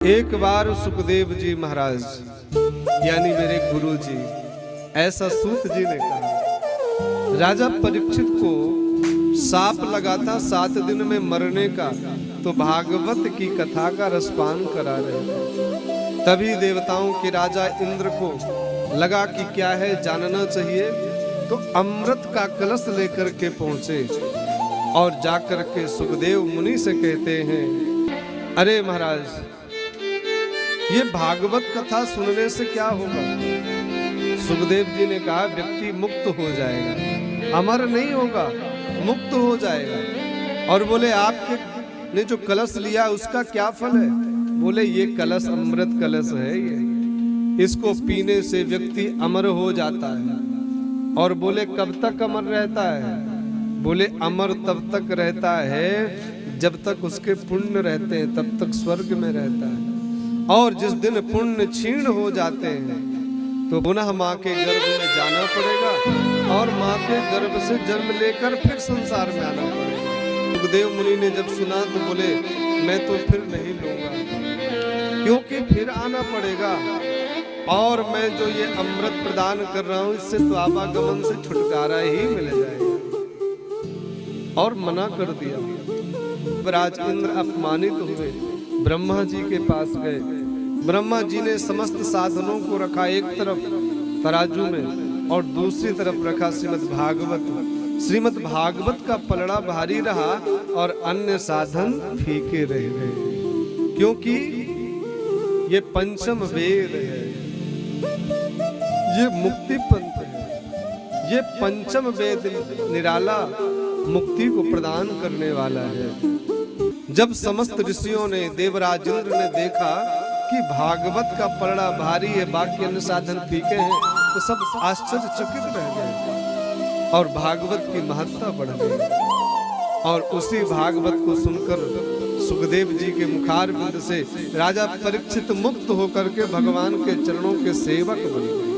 एक बार सुखदेव जी महाराज यानी मेरे गुरु जी, ऐसा सूत जी ने कहा, राजा परीक्षित को साप लगा था 7 दिन में मरने का, तो भागवत की कथा का रसपान करा रहे थे। तभी देवताओं के राजा इंद्र को लगा कि क्या है जानना चाहिए, तो अमृत का कलश लेकर के पहुंचे और जाकर के सुखदेव मुनि से कहते हैं, अरे महाराज, ये भागवत कथा सुनने से क्या होगा? सुखदेव जी ने कहा, व्यक्ति मुक्त हो जाएगा, अमर नहीं होगा, मुक्त हो जाएगा। और बोले, आपके ने जो कलश लिया उसका क्या फल है? बोले, ये कलश अमृत कलश है, ये इसको पीने से व्यक्ति अमर हो जाता है। और बोले, कब तक अमर रहता है? बोले, अमर तब तक रहता है जब तक उसके पुण्य रहते हैं, तब तक स्वर्ग में रहता है। और जिस दिन पुण्य क्षीण हो जाते हैं तो पुनः माँ के गर्भ में जाना पड़ेगा और माँ के गर्भ से जन्म लेकर फिर संसार में आना पड़ेगा। सुखदेव मुनि ने जब सुना तो बोले, मैं तो फिर नहीं लूंगा, क्योंकि फिर आना पड़ेगा और मैं जो ये अमृत प्रदान कर रहा हूं इससे तो आवागमन से छुटकारा ही मिल जाएगा। और मना कर दिया। राज इंद्र अपमानित हुए, ब्रह्मा जी के पास गए। ब्रह्मा जी ने समस्त साधनों को रखा एक तरफ तराजू में और दूसरी तरफ रखा श्रीमद् भागवत। श्रीमद् भागवत का पलड़ा भारी रहा और अन्य साधन फीके रह गए, क्योंकि ये पंचम वेद है, ये मुक्ति पंथ है, ये पंचम वेद निराला मुक्ति को प्रदान करने वाला है। जब समस्त ऋषियों ने, देवराज इंद्र ने देखा कि भागवत का पलड़ा भारी है, बाकी अन्य साधन फीके हैं, तो सब आश्चर्यचकित रह गए और भागवत की महत्ता बढ़ गई। और उसी भागवत को सुनकर सुखदेव जी के मुखारविंद से राजा परीक्षित मुक्त होकर के भगवान के चरणों के सेवक बन गए।